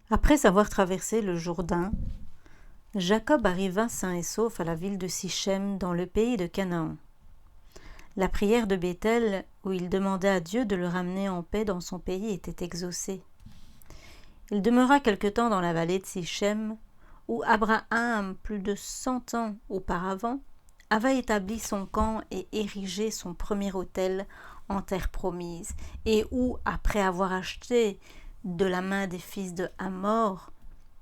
Après avoir traversé le Jourdain, Jacob arriva sain et sauf à la ville de Sichem dans le pays de Canaan. La prière de Béthel, où il demandait à Dieu de le ramener en paix dans son pays, était exaucée. Il demeura quelque temps dans la vallée de Sichem, où Abraham, plus de 100 ans auparavant, avait établi son camp et érigé son premier autel en terre promise, et où, après avoir acheté de la main des fils de Hamor,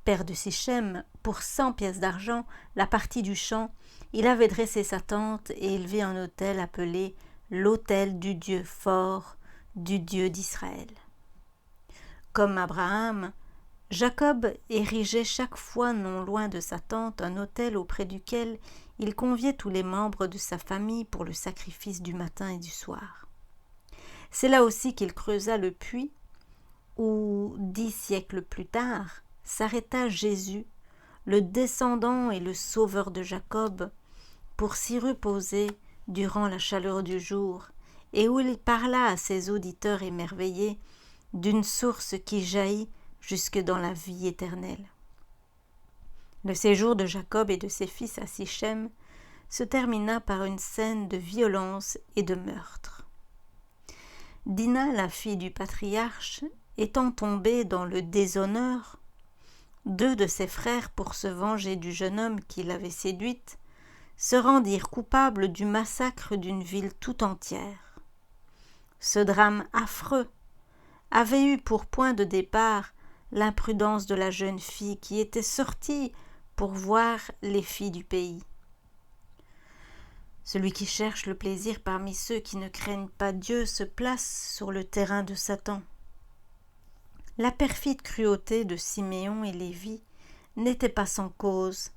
père de Sichem, pour 100 pièces d'argent, la partie du champ, il avait dressé sa tente et élevé un autel appelé l'autel du Dieu fort, du Dieu d'Israël. Comme Abraham, Jacob érigeait chaque fois non loin de sa tente un autel auprès duquel il conviait tous les membres de sa famille pour le sacrifice du matin et du soir. C'est là aussi qu'il creusa le puits où, 10 siècles plus tard, s'arrêta Jésus, le descendant et le sauveur de Jacob, pour s'y reposer durant la chaleur du jour, et où il parla à ses auditeurs émerveillés d'une source qui jaillit jusque dans la vie éternelle. Le séjour de Jacob et de ses fils à Sichem se termina par une scène de violence et de meurtre. Dina, la fille du patriarche, étant tombée dans le déshonneur, 2 de ses frères, pour se venger du jeune homme qui l'avait séduite, se rendirent coupables du massacre d'une ville tout entière. Ce drame affreux avait eu pour point de départ l'imprudence de la jeune fille qui était sortie pour voir les filles du pays. Celui qui cherche le plaisir parmi ceux qui ne craignent pas Dieu se place sur le terrain de Satan. La perfide cruauté de Siméon et Lévi n'était pas sans cause,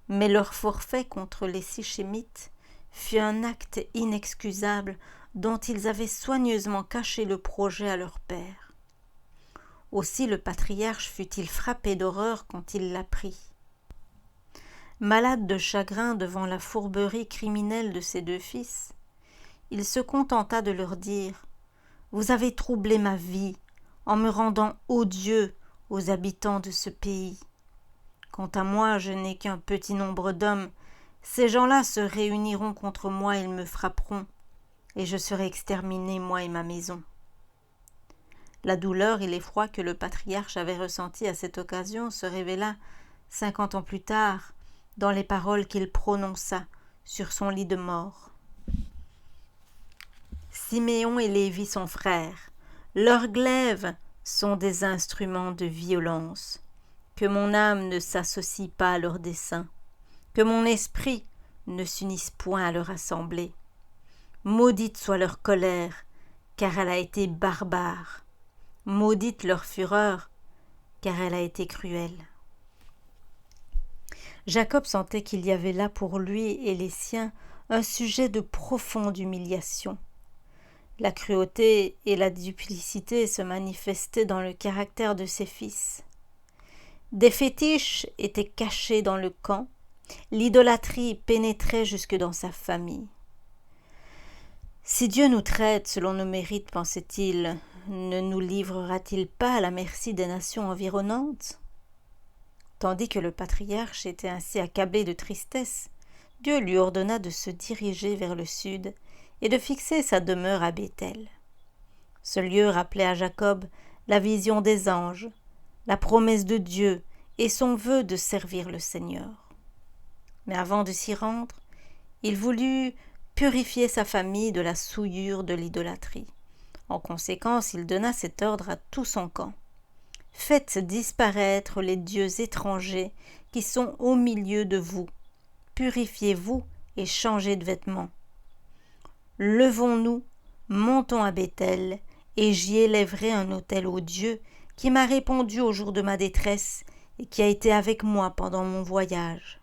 mais leur forfait contre les Sichémites fut un acte inexcusable dont ils avaient soigneusement caché le projet à leur père. Aussi le patriarche fut-il frappé d'horreur quand il l'apprit. Malade de chagrin devant la fourberie criminelle de ses 2 fils, il se contenta de leur dire « Vous avez troublé ma vie en me rendant odieux aux habitants de ce pays. Quant à moi, je n'ai qu'un petit nombre d'hommes. Ces gens-là se réuniront contre moi, ils me frapperont, et je serai exterminé, moi et ma maison. » La douleur et l'effroi que le patriarche avait ressentis à cette occasion se révéla 50 ans plus tard dans les paroles qu'il prononça sur son lit de mort. Siméon et Lévi sont frères. Leurs glaives sont des instruments de violence. Que mon âme ne s'associe pas à leurs desseins. Que mon esprit ne s'unisse point à leur assemblée. Maudite soit leur colère, car elle a été barbare. Maudite leur fureur, car elle a été cruelle. Jacob sentait qu'il y avait là pour lui et les siens un sujet de profonde humiliation. La cruauté et la duplicité se manifestaient dans le caractère de ses fils. Des fétiches étaient cachés dans le camp, l'idolâtrie pénétrait jusque dans sa famille. Si Dieu nous traite selon nos mérites, pensait-il, ne nous livrera-t-il pas à la merci des nations environnantes ? Tandis que le patriarche était ainsi accablé de tristesse, Dieu lui ordonna de se diriger vers le sud et de fixer sa demeure à Béthel. Ce lieu rappelait à Jacob la vision des anges, la promesse de Dieu et son vœu de servir le Seigneur. Mais avant de s'y rendre, il voulut purifier sa famille de la souillure de l'idolâtrie. En conséquence, il donna cet ordre à tout son camp. Faites disparaître les dieux étrangers qui sont au milieu de vous. Purifiez-vous et changez de vêtements. Levons-nous, montons à Béthel, et j'y élèverai un autel au Dieu qui m'a répondu au jour de ma détresse et qui a été avec moi pendant mon voyage.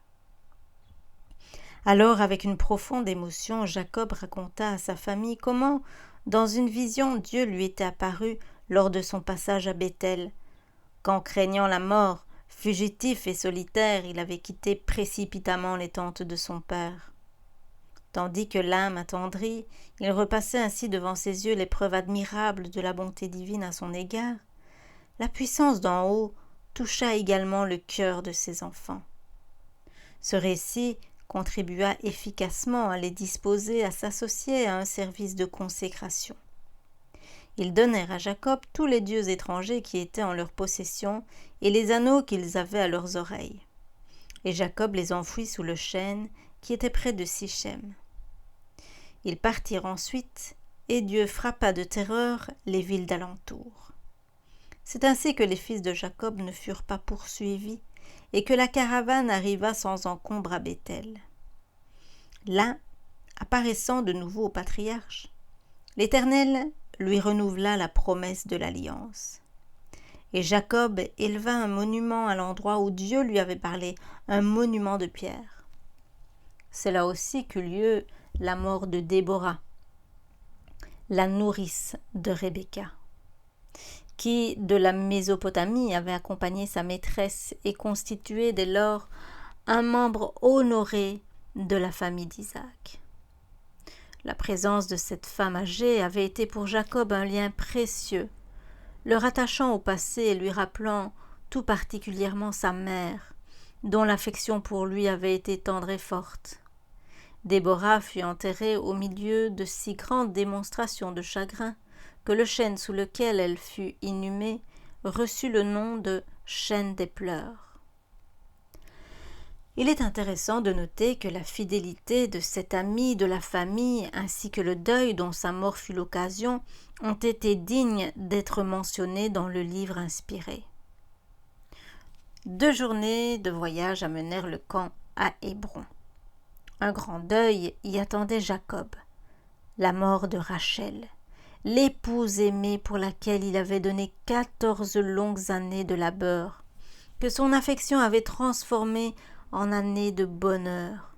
Alors, avec une profonde émotion, Jacob raconta à sa famille comment, dans une vision, Dieu lui était apparu lors de son passage à Béthel, quand, craignant la mort, fugitif et solitaire, il avait quitté précipitamment les tentes de son père. Tandis que l'âme attendrie, il repassait ainsi devant ses yeux les preuves admirables de la bonté divine à son égard, la puissance d'en haut toucha également le cœur de ses enfants. Ce récit contribua efficacement à les disposer à s'associer à un service de consécration. Ils donnèrent à Jacob tous les dieux étrangers qui étaient en leur possession et les anneaux qu'ils avaient à leurs oreilles. Et Jacob les enfouit sous le chêne qui était près de Sichem. Ils partirent ensuite, et Dieu frappa de terreur les villes d'alentour. C'est ainsi que les fils de Jacob ne furent pas poursuivis, et que la caravane arriva sans encombre à Béthel. Là, apparaissant de nouveau au patriarche, l'Éternel lui renouvela la promesse de l'alliance. Et Jacob éleva un monument à l'endroit où Dieu lui avait parlé, un monument de pierre. C'est là aussi qu'eut lieu la mort de Déborah, la nourrice de Rebecca, qui, de la Mésopotamie, avait accompagné sa maîtresse et constitué dès lors un membre honoré de la famille d'Isaac. La présence de cette femme âgée avait été pour Jacob un lien précieux, le rattachant au passé et lui rappelant tout particulièrement sa mère, dont l'affection pour lui avait été tendre et forte. Déborah fut enterrée au milieu de si grandes démonstrations de chagrin que le chêne sous lequel elle fut inhumée reçut le nom de chêne des pleurs. Il est intéressant de noter que la fidélité de cet ami de la famille ainsi que le deuil dont sa mort fut l'occasion ont été dignes d'être mentionnés dans le livre inspiré. 2 journées de voyage amenèrent le camp à Hébron. Un grand deuil y attendait Jacob, la mort de Rachel, l'épouse aimée pour laquelle il avait donné 14 longues années de labeur, que son affection avait transformée en années de bonheur.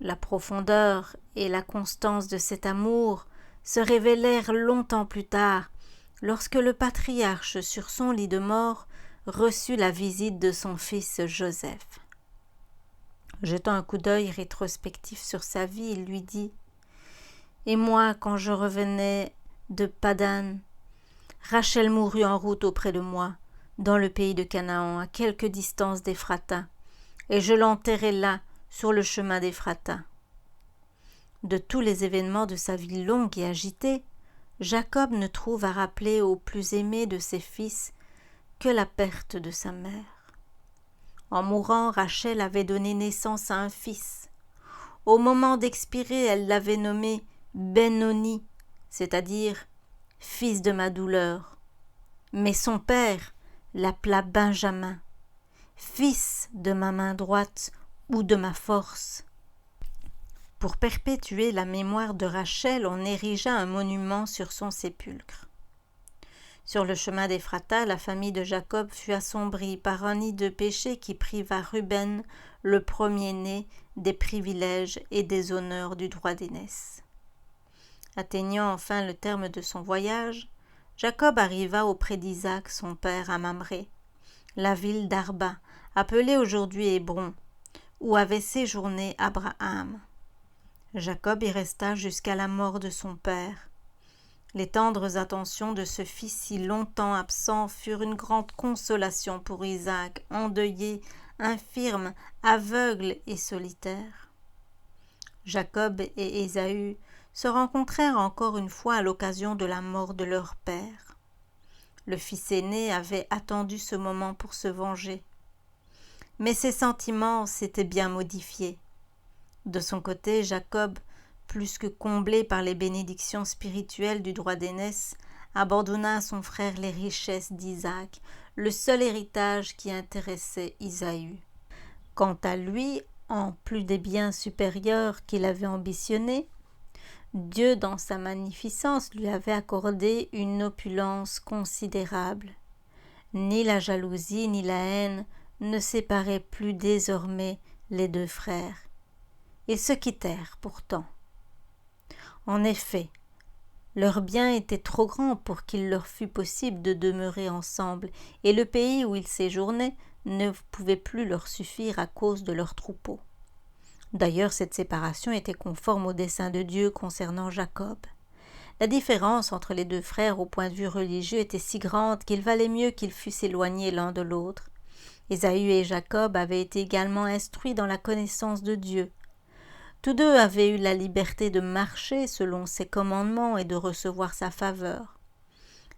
La profondeur et la constance de cet amour se révélèrent longtemps plus tard, lorsque le patriarche, sur son lit de mort, reçut la visite de son fils Joseph. Jetant un coup d'œil rétrospectif sur sa vie, il lui dit « Et moi, quand je revenais de Padan, Rachel mourut en route auprès de moi, dans le pays de Canaan, à quelque distance d'Éphrata, et je l'enterrai là, sur le chemin d'Éphrata. » De tous les événements de sa vie longue et agitée, Jacob ne trouve à rappeler au plus aimé de ses fils que la perte de sa mère. En mourant, Rachel avait donné naissance à un fils. Au moment d'expirer, elle l'avait nommé Benoni, c'est-à-dire « fils de ma douleur ». Mais son père l'appela Benjamin, « fils de ma main droite ou de ma force ». Pour perpétuer la mémoire de Rachel, on érigea un monument sur son sépulcre. Sur le chemin d'Éphrata, la famille de Jacob fut assombrie par un nid de péché qui priva Ruben, le premier-né, des privilèges et des honneurs du droit d'aînesse. Atteignant enfin le terme de son voyage, Jacob arriva auprès d'Isaac, son père, à Mamré, la ville d'Arba, appelée aujourd'hui Hébron, où avait séjourné Abraham. Jacob y resta jusqu'à la mort de son père. Les tendres attentions de ce fils si longtemps absent furent une grande consolation pour Isaac, endeuillé, infirme, aveugle et solitaire. Jacob et Ésaü se rencontrèrent encore une fois à l'occasion de la mort de leur père. Le fils aîné avait attendu ce moment pour se venger. Mais ses sentiments s'étaient bien modifiés. De son côté, Jacob, plus que comblé par les bénédictions spirituelles du droit d'aînesse, abandonna à son frère les richesses d'Isaac, le seul héritage qui intéressait Isaü. Quant à lui, en plus des biens supérieurs qu'il avait ambitionnés, Dieu, dans sa magnificence, lui avait accordé une opulence considérable. Ni la jalousie ni la haine ne séparaient plus désormais les 2 frères. Ils se quittèrent pourtant. En effet, leurs biens étaient trop grands pour qu'il leur fût possible de demeurer ensemble, et le pays où ils séjournaient ne pouvait plus leur suffire à cause de leurs troupeaux. D'ailleurs, cette séparation était conforme au dessein de Dieu concernant Jacob. La différence entre les deux frères au point de vue religieux était si grande qu'il valait mieux qu'ils fussent éloignés l'un de l'autre. Ésaü et Jacob avaient été également instruits dans la connaissance de Dieu. Tous deux avaient eu la liberté de marcher selon ses commandements et de recevoir sa faveur.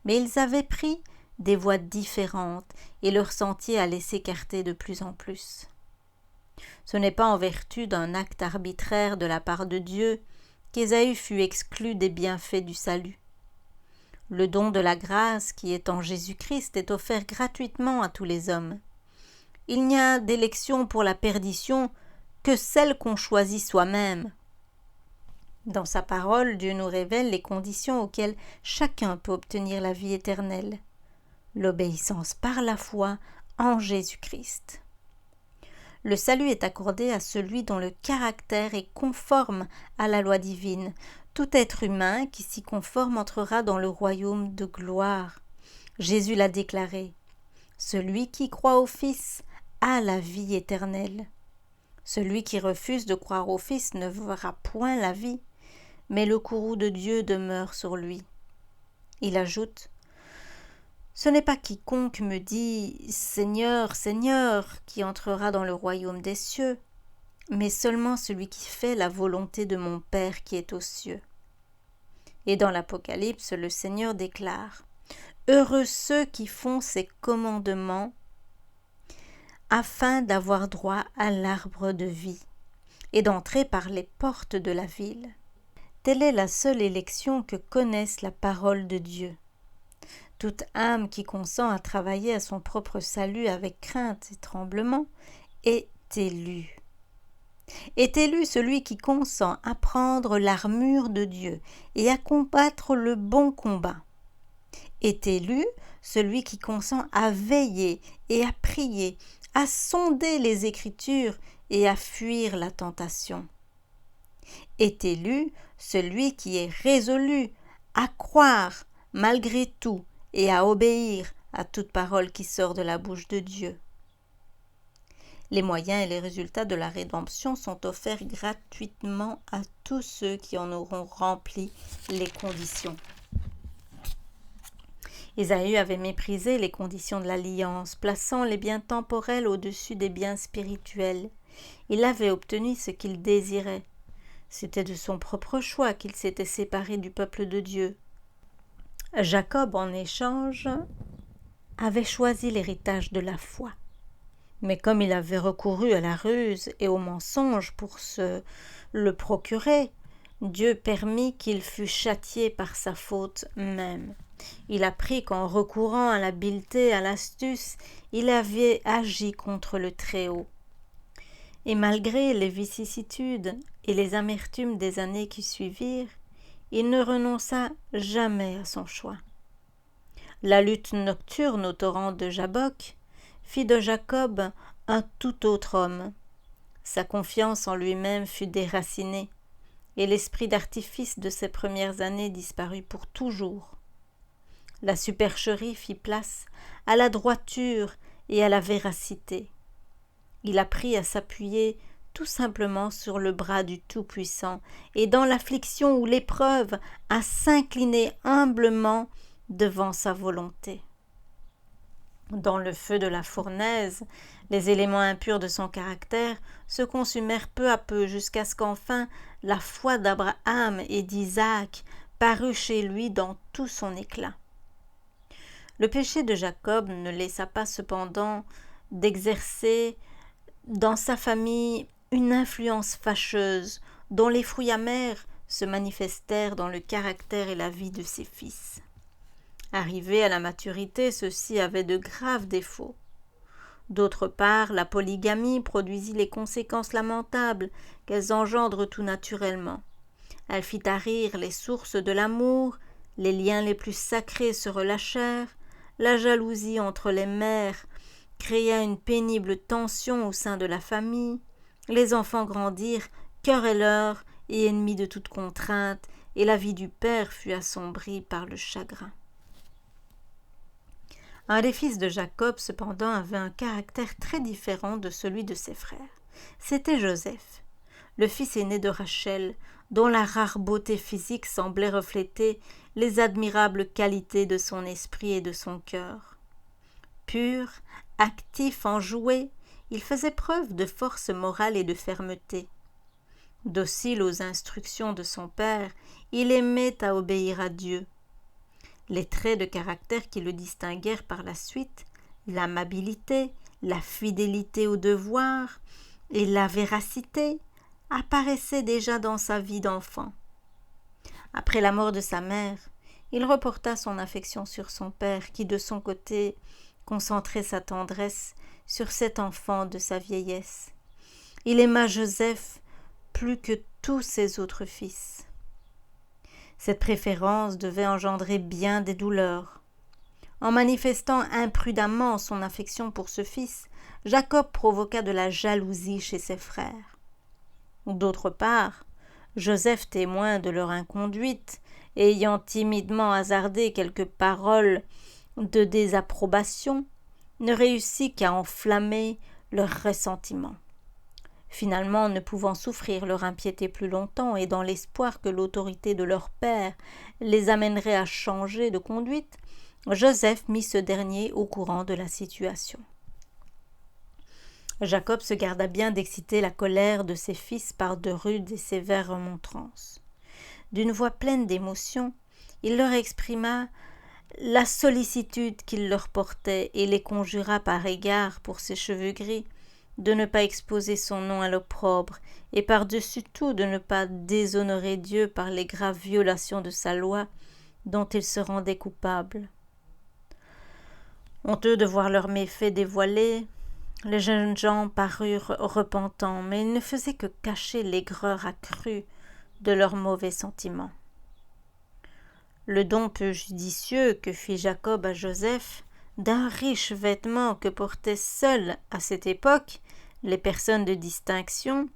Mais ils avaient pris des voies différentes et leur sentier allait s'écarter de plus en plus. Ce n'est pas en vertu d'un acte arbitraire de la part de Dieu qu'Ésaü fut exclu des bienfaits du salut. Le don de la grâce qui est en Jésus-Christ est offert gratuitement à tous les hommes. Il n'y a d'élection pour la perdition que celle qu'on choisit soi-même. Dans sa parole, Dieu nous révèle les conditions auxquelles chacun peut obtenir la vie éternelle. L'obéissance par la foi en Jésus-Christ. Le salut est accordé à celui dont le caractère est conforme à la loi divine. Tout être humain qui s'y conforme entrera dans le royaume de gloire. Jésus l'a déclaré. Celui qui croit au Fils a la vie éternelle. Celui qui refuse de croire au Fils ne verra point la vie, mais le courroux de Dieu demeure sur lui. Il ajoute « Ce n'est pas quiconque me dit « Seigneur, Seigneur » qui entrera dans le royaume des cieux, mais seulement celui qui fait la volonté de mon Père qui est aux cieux. » Et dans l'Apocalypse, le Seigneur déclare « Heureux ceux qui font ses commandements, afin d'avoir droit à l'arbre de vie et d'entrer par les portes de la ville. » Telle est la seule élection que connaisse la parole de Dieu. Toute âme qui consent à travailler à son propre salut avec crainte et tremblement est élue. Est élu celui qui consent à prendre l'armure de Dieu et à combattre le bon combat. Est élu celui qui consent à veiller et à prier, à sonder les Écritures et à fuir la tentation. Est élu celui qui est résolu à croire malgré tout et à obéir à toute parole qui sort de la bouche de Dieu. Les moyens et les résultats de la rédemption sont offerts gratuitement à tous ceux qui en auront rempli les conditions. Ésaü avait méprisé les conditions de l'alliance, plaçant les biens temporels au-dessus des biens spirituels. Il avait obtenu ce qu'il désirait. C'était de son propre choix qu'il s'était séparé du peuple de Dieu. Jacob, en échange, avait choisi l'héritage de la foi. Mais comme il avait recouru à la ruse et au mensonge pour se le procurer, Dieu permit qu'il fût châtié par sa faute même. Il apprit qu'en recourant à l'habileté, à l'astuce, il avait agi contre le Très-Haut. Et malgré les vicissitudes et les amertumes des années qui suivirent, il ne renonça jamais à son choix. La lutte nocturne au torrent de Jabbok fit de Jacob un tout autre homme. Sa confiance en lui-même fut déracinée, et l'esprit d'artifice de ses premières années disparut pour toujours. La supercherie fit place à la droiture et à la véracité. Il apprit à s'appuyer tout simplement sur le bras du Tout-Puissant et dans l'affliction ou l'épreuve à s'incliner humblement devant sa volonté. Dans le feu de la fournaise, les éléments impurs de son caractère se consumèrent peu à peu jusqu'à ce qu'enfin la foi d'Abraham et d'Isaac parut chez lui dans tout son éclat. Le péché de Jacob ne laissa pas cependant d'exercer dans sa famille une influence fâcheuse dont les fruits amers se manifestèrent dans le caractère et la vie de ses fils. Arrivés à la maturité, ceux-ci avaient de graves défauts. D'autre part, la polygamie produisit les conséquences lamentables qu'elles engendrent tout naturellement. Elle fit tarir les sources de l'amour, les liens les plus sacrés se relâchèrent, la jalousie entre les mères créa une pénible tension au sein de la famille, les enfants grandirent querelleurs et ennemis de toute contrainte, et la vie du père fut assombrie par le chagrin. Un des fils de Jacob, cependant, avait un caractère très différent de celui de ses frères. C'était Joseph, le fils aîné de Rachel, dont la rare beauté physique semblait refléter les admirables qualités de son esprit et de son cœur. Pur, actif, enjoué, il faisait preuve de force morale et de fermeté. Docile aux instructions de son père, il aimait à obéir à Dieu. Les traits de caractère qui le distinguèrent par la suite, l'amabilité, la fidélité au devoir et la véracité, apparaissaient déjà dans sa vie d'enfant. Après la mort de sa mère, il reporta son affection sur son père qui, de son côté, concentrait sa tendresse sur cet enfant de sa vieillesse. Il aima Joseph plus que tous ses autres fils. Cette préférence devait engendrer bien des douleurs. En manifestant imprudemment son affection pour ce fils, Jacob provoqua de la jalousie chez ses frères. D'autre part, Joseph, témoin de leur inconduite, ayant timidement hasardé quelques paroles de désapprobation, ne réussit qu'à enflammer leur ressentiment. Finalement, ne pouvant souffrir leur impiété plus longtemps et dans l'espoir que l'autorité de leur père les amènerait à changer de conduite, Joseph mit ce dernier au courant de la situation. Jacob se garda bien d'exciter la colère de ses fils par de rudes et sévères remontrances. D'une voix pleine d'émotion, il leur exprima la sollicitude qu'il leur portait et les conjura par égard pour ses cheveux gris de ne pas exposer son nom à l'opprobre et par-dessus tout de ne pas déshonorer Dieu par les graves violations de sa loi dont ils se rendaient coupables. Honteux de voir leurs méfaits dévoilés, les jeunes gens parurent repentants, mais ils ne faisaient que cacher l'aigreur accrue de leurs mauvais sentiments. Le don peu judicieux que fit Jacob à Joseph d'un riche vêtement que portaient seules à cette époque les personnes de distinction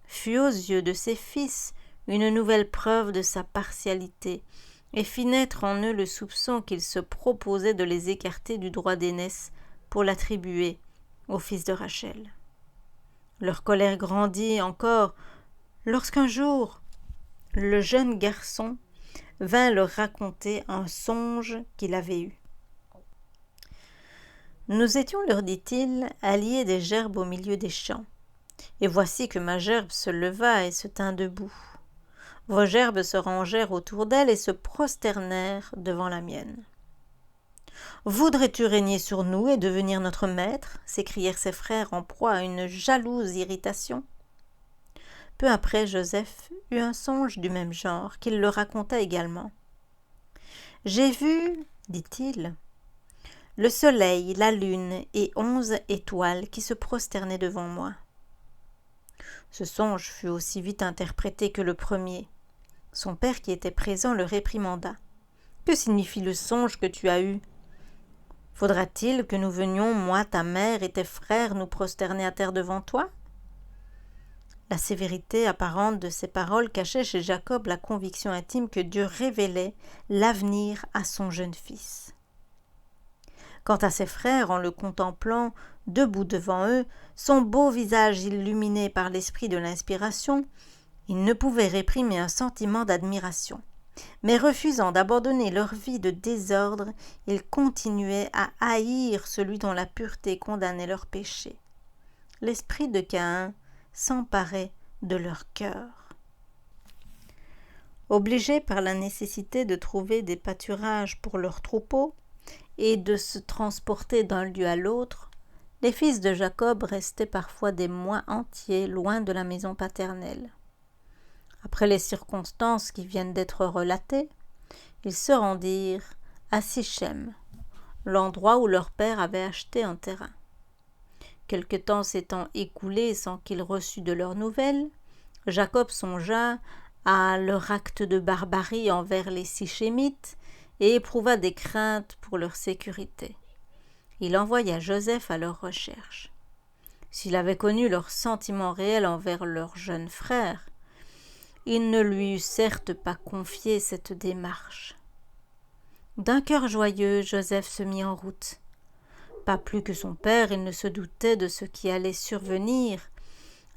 fut aux yeux de ses fils une nouvelle preuve de sa partialité et fit naître en eux le soupçon qu'il se proposait de les écarter du droit d'aînesse pour l'attribuer au fils de Rachel. Leur colère grandit encore lorsqu'un jour le jeune garçon vint leur raconter un songe qu'il avait eu. « Nous étions, leur dit-il, alliés des gerbes au milieu des champs, et voici que ma gerbe se leva et se tint debout. Vos gerbes se rangèrent autour d'elle et se prosternèrent devant la mienne. « Voudrais-tu régner sur nous et devenir notre maître ?» s'écrièrent ses frères en proie à une jalouse irritation. Peu après, Joseph eut un songe du même genre, qu'il le raconta également. « J'ai vu, dit-il, le soleil, la lune et 11 étoiles qui se prosternaient devant moi. » Ce songe fut aussi vite interprété que le premier. Son père, qui était présent, le réprimanda. « Que signifie le songe que tu as eu ? Faudra-t-il que nous venions, moi, ta mère et tes frères, nous prosterner à terre devant toi ?» La sévérité apparente de ces paroles cachait chez Jacob la conviction intime que Dieu révélait l'avenir à son jeune fils. Quant à ses frères, en le contemplant, debout devant eux, son beau visage illuminé par l'esprit de l'inspiration, ils ne pouvaient réprimer un sentiment d'admiration. Mais refusant d'abandonner leur vie de désordre, ils continuaient à haïr celui dont la pureté condamnait leur péché. L'esprit de Caïn s'emparait de leur cœur. Obligés par la nécessité de trouver des pâturages pour leurs troupeaux et de se transporter d'un lieu à l'autre, les fils de Jacob restaient parfois des mois entiers loin de la maison paternelle. Après les circonstances qui viennent d'être relatées, ils se rendirent à Sichem, l'endroit où leur père avait acheté un terrain. Quelque temps s'étant écoulé sans qu'il reçût de leurs nouvelles, Jacob songea à leur acte de barbarie envers les Sichémites et éprouva des craintes pour leur sécurité. Il envoya Joseph à leur recherche. S'il avait connu leurs sentiments réels envers leur jeune frère, il ne lui eût certes pas confié cette démarche. D'un cœur joyeux, Joseph se mit en route. Pas plus que son père, il ne se doutait de ce qui allait survenir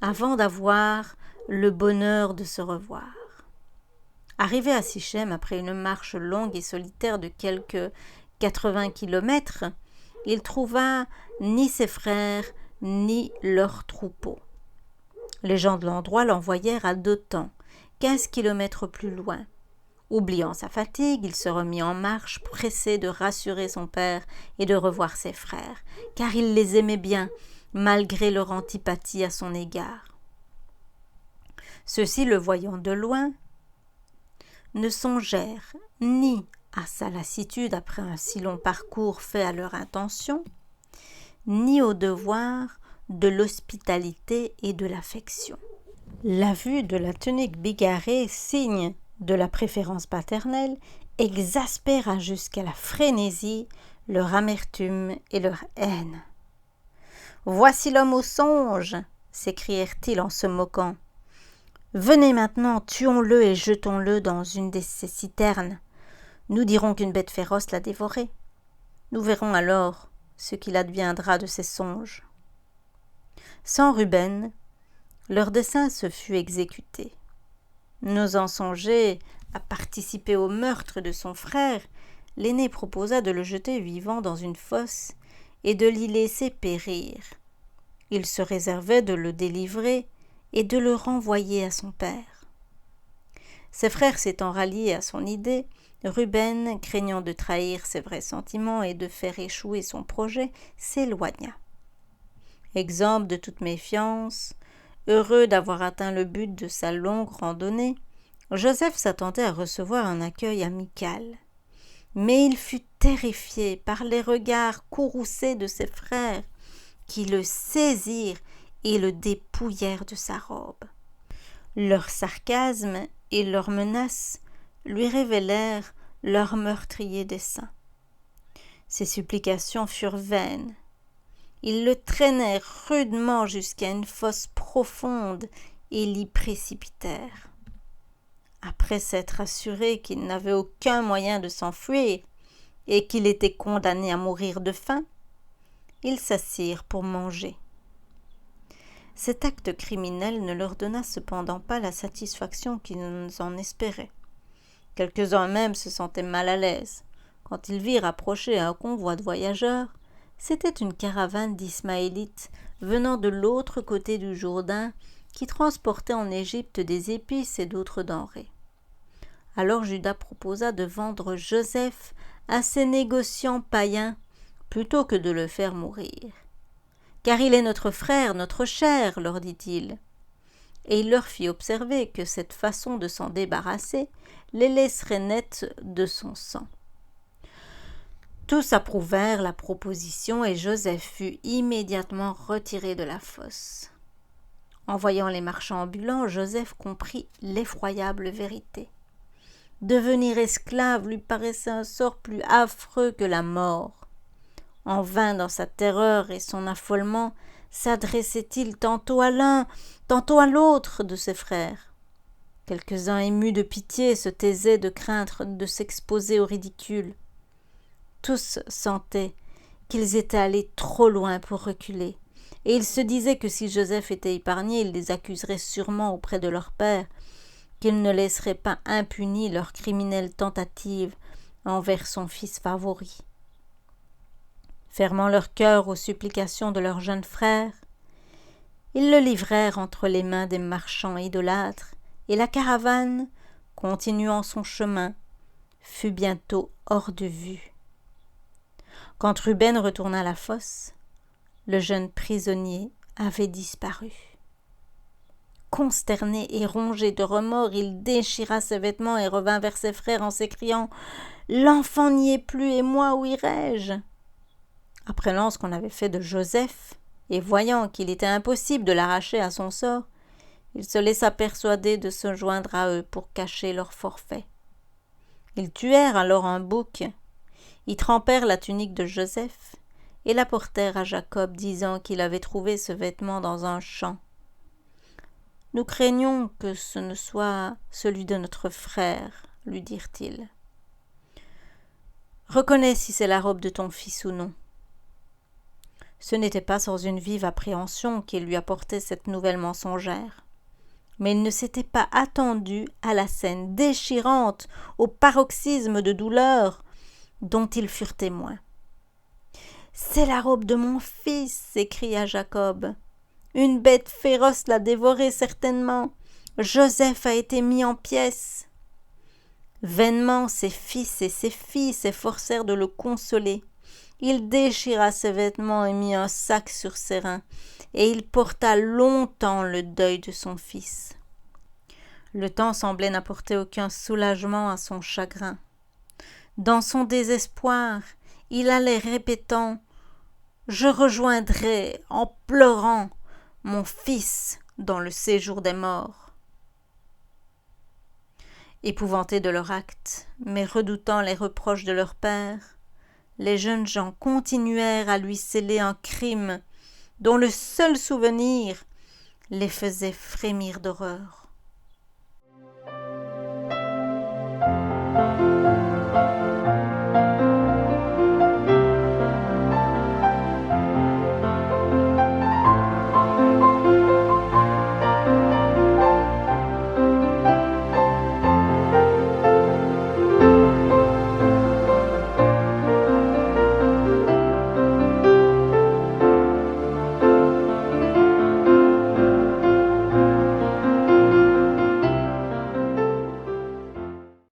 avant d'avoir le bonheur de se revoir. Arrivé à Sichem, après une marche longue et solitaire de quelques 80 kilomètres, il trouva ni ses frères, ni leurs troupeaux. Les gens de l'endroit l'envoyèrent à Dothan, 15 kilomètres plus loin. Oubliant sa fatigue, il se remit en marche, pressé de rassurer son père et de revoir ses frères, car il les aimait bien, malgré leur antipathie à son égard. Ceux-ci, le voyant de loin, ne songèrent ni à sa lassitude après un si long parcours fait à leur intention, ni au devoir de l'hospitalité et de l'affection. La vue de la tunique bigarrée, signe de la préférence paternelle, exaspéra jusqu'à la frénésie leur amertume et leur haine. « Voici l'homme au songe !» s'écrièrent-ils en se moquant. « Venez maintenant, tuons-le et jetons-le dans une de ces citernes. Nous dirons qu'une bête féroce l'a dévoré. Nous verrons alors ce qu'il adviendra de ces songes. » Sans Ruben, leur dessein se fut exécuté. N'osant songer à participer au meurtre de son frère, l'aîné proposa de le jeter vivant dans une fosse et de l'y laisser périr. Il se réservait de le délivrer et de le renvoyer à son père. Ses frères s'étant ralliés à son idée, Ruben, craignant de trahir ses vrais sentiments et de faire échouer son projet, s'éloigna. Exempt de toute méfiance, heureux d'avoir atteint le but de sa longue randonnée, Joseph s'attendait à recevoir un accueil amical. Mais il fut terrifié par les regards courroucés de ses frères qui le saisirent et le dépouillèrent de sa robe. Leur sarcasme et leurs menaces lui révélèrent leur meurtrier dessein. Ses supplications furent vaines. Ils le traînèrent rudement jusqu'à une fosse profonde et l'y précipitèrent. Après s'être assuré qu'il n'avait aucun moyen de s'enfuir et qu'il était condamné à mourir de faim, ils s'assirent pour manger. Cet acte criminel ne leur donna cependant pas la satisfaction qu'ils en espéraient. Quelques-uns même se sentaient mal à l'aise. Quand ils virent approcher un convoi de voyageurs, c'était une caravane d'Ismaélites venant de l'autre côté du Jourdain qui transportait en Égypte des épices et d'autres denrées. Alors Juda proposa de vendre Joseph à ces négociants païens plutôt que de le faire mourir. « Car il est notre frère, notre chair, leur dit-il. » Et il leur fit observer que cette façon de s'en débarrasser les laisserait nets de son sang. Tous approuvèrent la proposition et Joseph fut immédiatement retiré de la fosse. En voyant les marchands ambulants, Joseph comprit l'effroyable vérité. Devenir esclave lui paraissait un sort plus affreux que la mort. En vain, dans sa terreur et son affolement, s'adressait-il tantôt à l'un, tantôt à l'autre de ses frères. Quelques-uns émus de pitié se taisaient de craindre de s'exposer au ridicule. Tous sentaient qu'ils étaient allés trop loin pour reculer, et ils se disaient que si Joseph était épargné, il les accuserait sûrement auprès de leur père, qu'il ne laisserait pas impunis leur criminelle tentative envers son fils favori. Fermant leur cœur aux supplications de leur jeune frère, ils le livrèrent entre les mains des marchands idolâtres, et la caravane, continuant son chemin, fut bientôt hors de vue. Quand Ruben retourna à la fosse, le jeune prisonnier avait disparu. Consterné et rongé de remords, il déchira ses vêtements et revint vers ses frères en s'écriant « L'enfant n'y est plus, et moi, où irai-je » Apprenant ce qu'on avait fait de Joseph, et voyant qu'il était impossible de l'arracher à son sort, il se laissa persuader de se joindre à eux pour cacher leur forfait. Ils tuèrent alors un bouc, y trempèrent la tunique de Joseph et l'apportèrent à Jacob, disant qu'il avait trouvé ce vêtement dans un champ. « Nous craignons que ce ne soit celui de notre frère, lui dirent-ils. Reconnais si c'est la robe de ton fils ou non. » Ce n'était pas sans une vive appréhension qu'il lui apportait cette nouvelle mensongère. Mais ils ne s'étaient pas attendus à la scène déchirante, au paroxysme de douleur dont ils furent témoins. « C'est la robe de mon fils !» s'écria Jacob. « Une bête féroce l'a dévoré certainement. Joseph a été mis en pièces. » Vainement ses fils et ses filles s'efforcèrent de le consoler. Il déchira ses vêtements et mit un sac sur ses reins, et il porta longtemps le deuil de son fils. Le temps semblait n'apporter aucun soulagement à son chagrin. Dans son désespoir, il allait répétant « Je rejoindrai, en pleurant, mon fils dans le séjour des morts. » Épouvantés de leur acte, mais redoutant les reproches de leur père, les jeunes gens continuèrent à lui sceller un crime dont le seul souvenir les faisait frémir d'horreur.